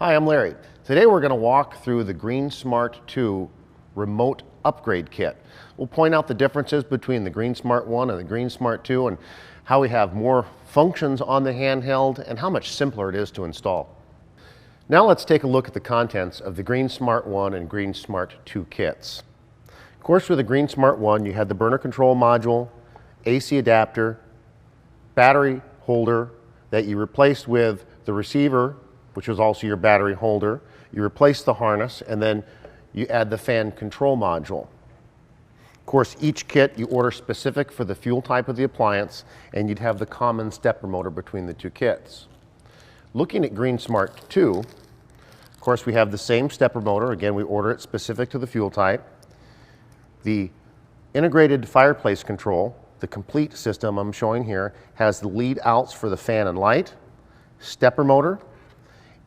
Hi, I'm Larry. Today we're going to walk through the GreenSmart 2 remote upgrade kit. We'll point out the differences between the GreenSmart 1 and the GreenSmart 2 and how we have more functions on the handheld and how much simpler it is to install. Now let's take a look at the contents of the GreenSmart 1 and GreenSmart 2 kits. Of course, with the GreenSmart 1 you had the burner control module, AC adapter, battery holder that you replaced with the receiver, which was also your battery holder. You replace the harness and then you add the fan control module. Of course, each kit you order specific for the fuel type of the appliance, and you'd have the common stepper motor between the two kits. Looking at GreenSmart 2, of course we have the same stepper motor. Again, we order it specific to the fuel type. The integrated fireplace control, the complete system I'm showing here, has the lead outs for the fan and light, stepper motor,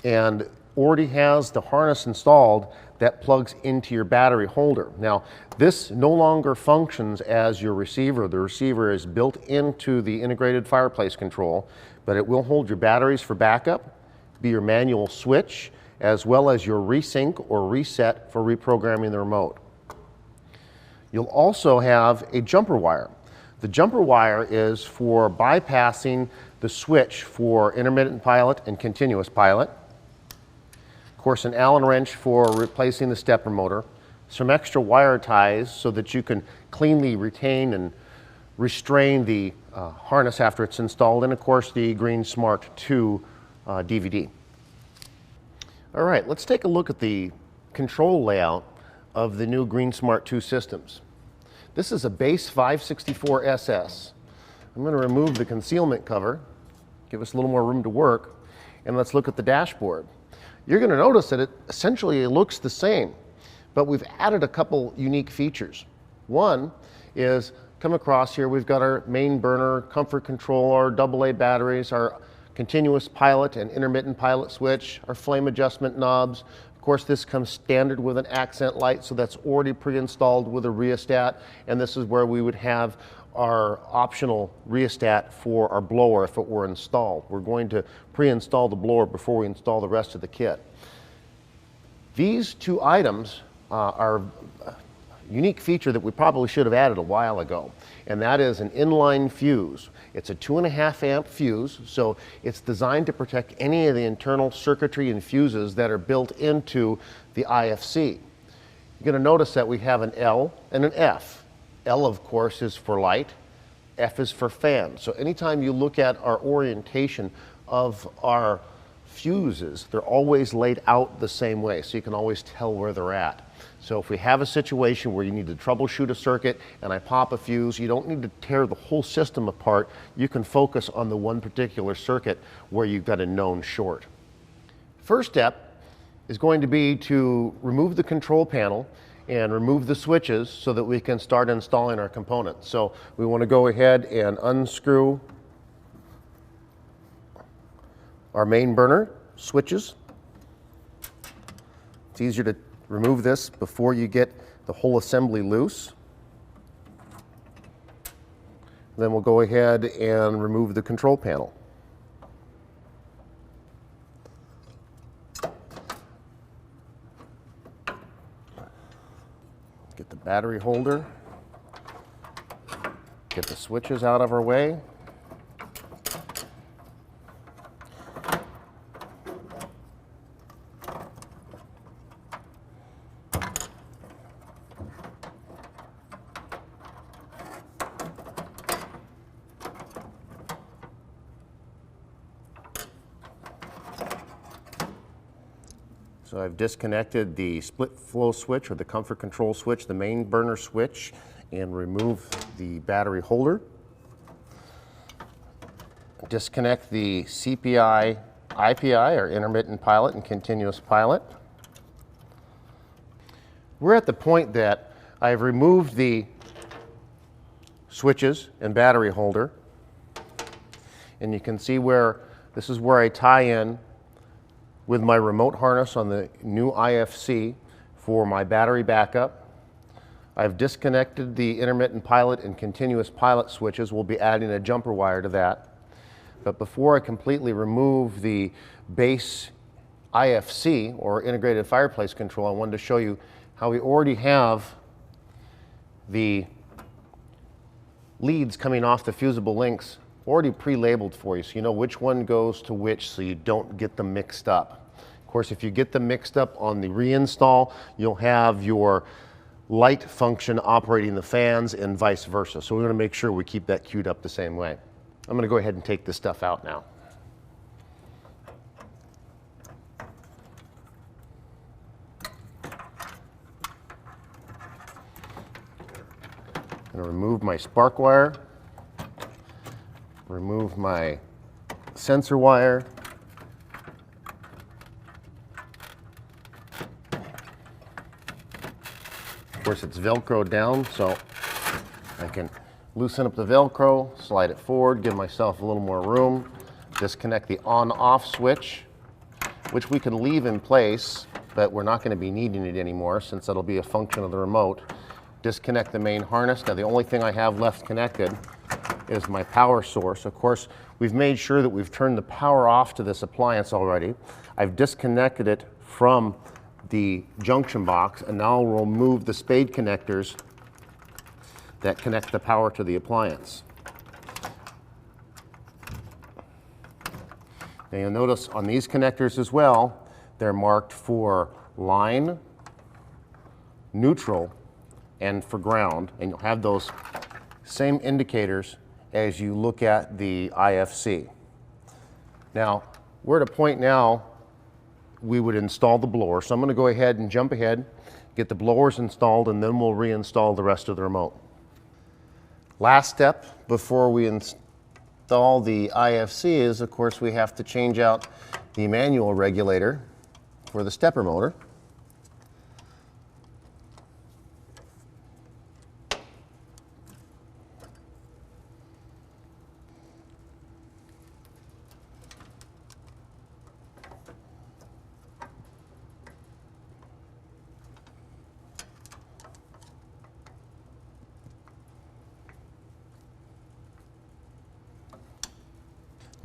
and already has the harness installed that plugs into your battery holder. Now, this no longer functions as your receiver. The receiver is built into the integrated fireplace control, but it will hold your batteries for backup, be your manual switch, as well as your resync or reset for reprogramming the remote. You'll also have a jumper wire. The jumper wire is for bypassing the switch for intermittent pilot and continuous pilot. Of course, an Allen wrench for replacing the stepper motor, some extra wire ties so that you can cleanly retain and restrain the harness after it's installed, and of course the GreenSmart 2 DVD. All right, let's take a look at the control layout of the new GreenSmart 2 systems. This is a base 564 SS. I'm going to remove the concealment cover, give us a little more room to work, and let's look at the dashboard. You're going to notice that it essentially looks the same, but we've added a couple unique features. One is, come across here, we've got our main burner, comfort control, our AA batteries, our continuous pilot and intermittent pilot switch, our flame adjustment knobs. Of course, this comes standard with an accent light, so that's already pre-installed with a rheostat, and this is where we would have our optional rheostat for our blower if it were installed. We're going to pre-install the blower before we install the rest of the kit. These two items are a unique feature that we probably should have added a while ago, and that is an inline fuse. It's a 2.5 amp fuse, so it's designed to protect any of the internal circuitry and fuses that are built into the IFC. You're going to notice that we have an L and an F. L, of course, is for light, F is for fan. So anytime you look at our orientation of our fuses, they're always laid out the same way, so you can always tell where they're at. So if we have a situation where you need to troubleshoot a circuit and I pop a fuse, you don't need to tear the whole system apart. You can focus on the one particular circuit where you've got a known short. First step is going to be to remove the control panel and remove the switches so that we can start installing our components. So we want to go ahead and unscrew our main burner switches. It's easier to remove this before you get the whole assembly loose. Then we'll go ahead and remove the control panel. Get the battery holder, get the switches out of our way. So I've disconnected the split flow switch or the comfort control switch, the main burner switch, and remove the battery holder. Disconnect the CPI, IPI, or intermittent pilot and continuous pilot. We're at the point that I've removed the switches and battery holder, and you can see where this is where I tie in with my remote harness on the new IFC for my battery backup. I've disconnected the intermittent pilot and continuous pilot switches. We'll be adding a jumper wire to that. But before I completely remove the base IFC, or integrated fireplace control, I wanted to show you how we already have the leads coming off the fusible links already pre-labeled for you, so you know which one goes to which, so you don't get them mixed up. Of course, if you get them mixed up on the reinstall, you'll have your light function operating the fans and vice versa. So we're going to make sure we keep that queued up the same way. I'm going to go ahead and take this stuff out now. I'm going to remove my spark wire, remove my sensor wire, of course it's Velcro down, so I can loosen up the Velcro, slide it forward, give myself a little more room, disconnect the on-off switch, which we can leave in place, but we're not going to be needing it anymore since that'll be a function of the remote. Disconnect the main harness. Now the only thing I have left connected is my power source. Of course, we've made sure that we've turned the power off to this appliance already. I've disconnected it from the junction box, and now we'll remove the spade connectors that connect the power to the appliance. Now you'll notice on these connectors as well, they're marked for line, neutral, and for ground, and you'll have those same indicators as you look at the IFC. Now, we're at a point now we would install the blower, so I'm going to go ahead and jump ahead, get the blowers installed, and then we'll reinstall the rest of the remote. Last step before we install the IFC is, of course, we have to change out the manual regulator for the stepper motor.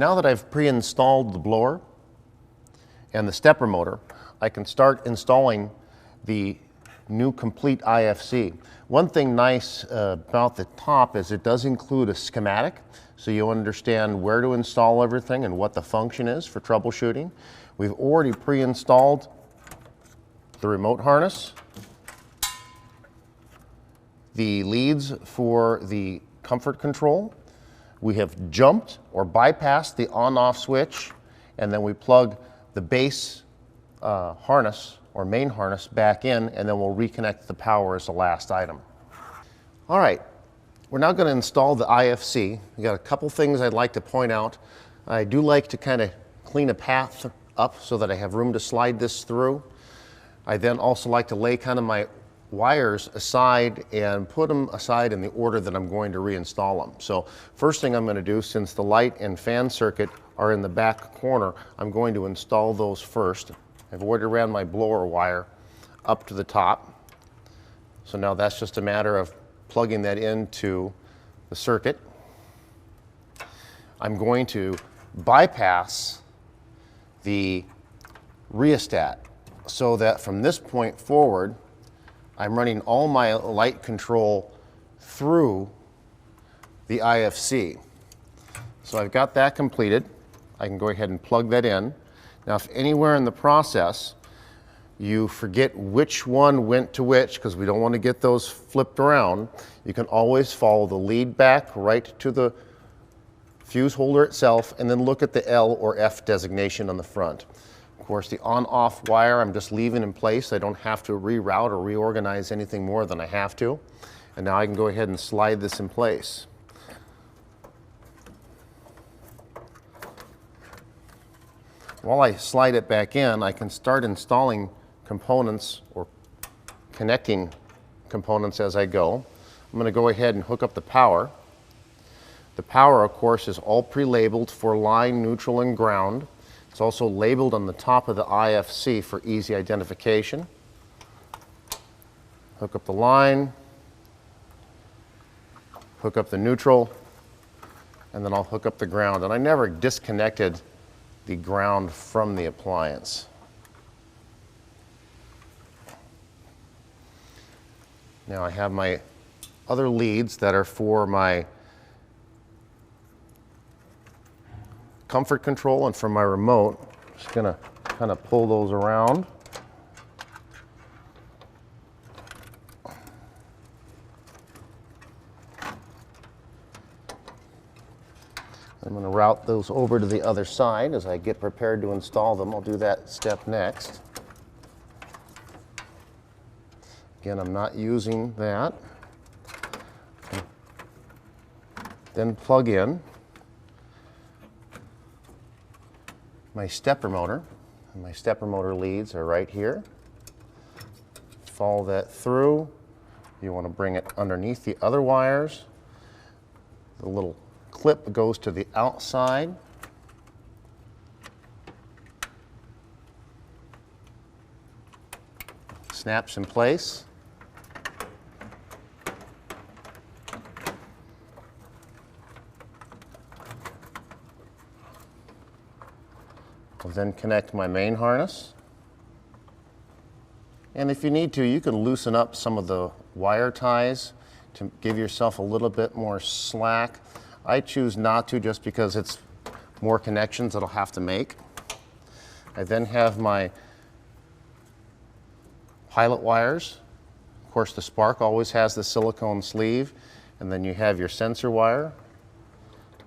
Now that I've pre-installed the blower and the stepper motor, I can start installing the new complete IFC. One thing nice about the top is it does include a schematic, so you'll understand where to install everything and what the function is for troubleshooting. We've already pre-installed the remote harness, the leads for the comfort control. We have jumped or bypassed the on-off switch, and then we plug the base harness or main harness back in, and then we'll reconnect the power as the last item. All right, we're now going to install the IFC. We got a couple things I'd like to point out. I do like to kind of clean a path up so that I have room to slide this through. I then also like to lay kind of my wires aside and put them aside in the order that I'm going to reinstall them. So first thing I'm going to do, since the light and fan circuit are in the back corner, I'm going to install those first. I've already ran my blower wire up to the top. So now that's just a matter of plugging that into the circuit. I'm going to bypass the rheostat so that from this point forward, I'm running all my light control through the IFC. So I've got that completed. I can go ahead and plug that in. Now, if anywhere in the process you forget which one went to which, because we don't want to get those flipped around, you can always follow the lead back right to the fuse holder itself and then look at the L or F designation on the front. Of course, the on-off wire I'm just leaving in place. I don't have to reroute or reorganize anything more than I have to. And now I can go ahead and slide this in place. While I slide it back in, I can start installing components or connecting components as I go. I'm going to go ahead and hook up the power. The power, of course, is all pre-labeled for line, neutral, and ground. It's also labeled on the top of the IFC for easy identification. Hook up the line, hook up the neutral, and then I'll hook up the ground. And I never disconnected the ground from the appliance. Now I have my other leads that are for my comfort control and for my remote. Just gonna kind of pull those around. I'm going to route those over to the other side as I get prepared to install them. I'll do that step next. Again, I'm not using that. Then plug in my stepper motor. And my stepper motor leads are right here. Follow that through. You want to bring it underneath the other wires. The little clip goes to the outside. Snaps in place. I'll then connect my main harness. And if you need to, you can loosen up some of the wire ties to give yourself a little bit more slack. I choose not to just because it's more connections that I'll have to make. I then have my pilot wires. Of course, the Spark always has the silicone sleeve, and then you have your sensor wire.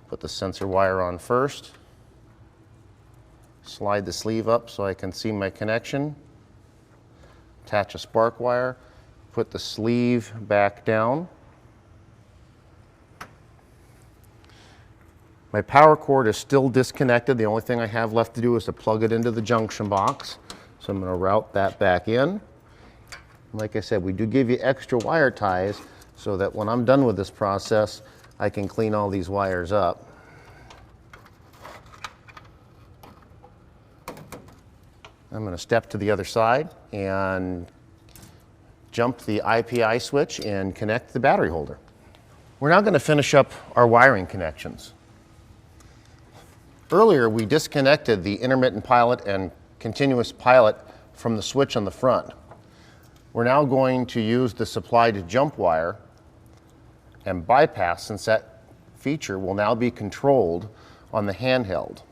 Put the sensor wire on first. Slide the sleeve up so I can see my connection. Attach a spark wire. Put the sleeve back down. My power cord is still disconnected. The only thing I have left to do is to plug it into the junction box. So I'm going to route that back in. Like I said, we do give you extra wire ties so that when I'm done with this process, I can clean all these wires up. I'm going to step to the other side and jump the IPI switch and connect the battery holder. We're now going to finish up our wiring connections. Earlier, we disconnected the intermittent pilot and continuous pilot from the switch on the front. We're now going to use the supplied jump wire and bypass, since that feature will now be controlled on the handheld.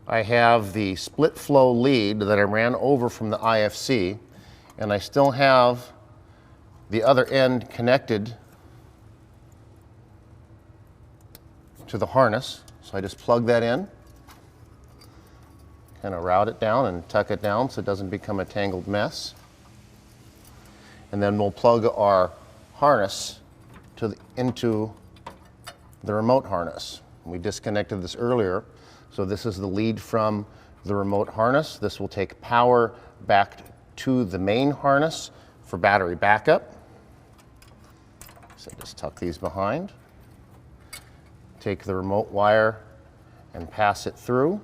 I have the split flow lead that I ran over from the IFC, and I still have the other end connected to the harness. So I just plug that in, kind of route it down and tuck it down so it doesn't become a tangled mess. And then we'll plug our harness into the remote harness. We disconnected this earlier. So this is the lead from the remote harness. This will take power back to the main harness for battery backup. So just tuck these behind. Take the remote wire and pass it through.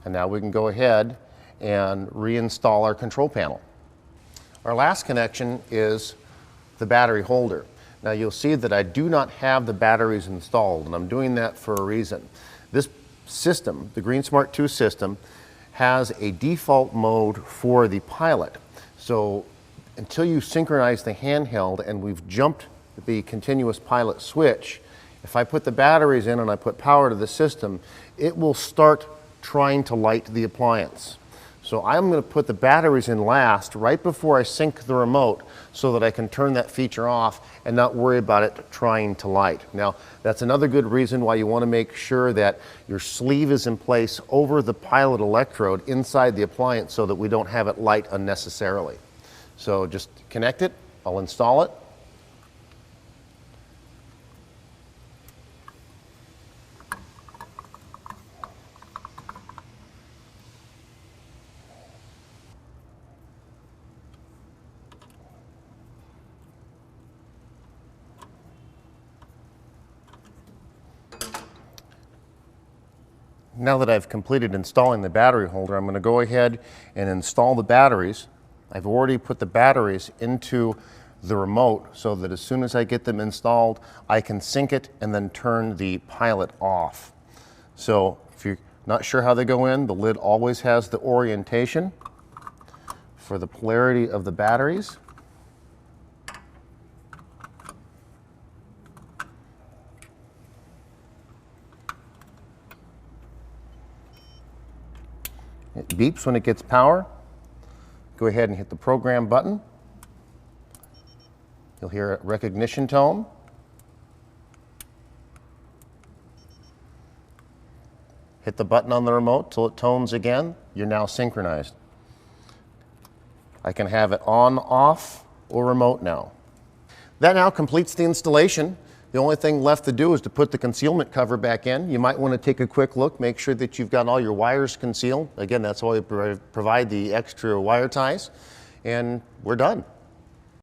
And now we can go ahead and reinstall our control panel. Our last connection is the battery holder. Now you'll see that I do not have the batteries installed, and I'm doing that for a reason. This system, the GreenSmart 2 system, has a default mode for the pilot. So until you synchronize the handheld and we've jumped the continuous pilot switch, if I put the batteries in and I put power to the system, it will start trying to light the appliance. So I'm going to put the batteries in last, right before I sync the remote, so that I can turn that feature off and not worry about it trying to light. Now, that's another good reason why you want to make sure that your sleeve is in place over the pilot electrode inside the appliance so that we don't have it light unnecessarily. So just connect it, I'll install it. Now that I've completed installing the battery holder, I'm going to go ahead and install the batteries. I've already put the batteries into the remote so that as soon as I get them installed, I can sync it and then turn the pilot off. So if you're not sure how they go in, the lid always has the orientation. for the polarity of the batteries. It beeps when it gets power. Go ahead and hit the program button. You'll hear a recognition tone. Hit the button on the remote till it tones again. You're now synchronized. I can have it on, off, or remote now. That now completes the installation. The only thing left to do is to put the concealment cover back in. You might want to take a quick look, make sure that you've got all your wires concealed. Again, that's why we provide the extra wire ties, and we're done.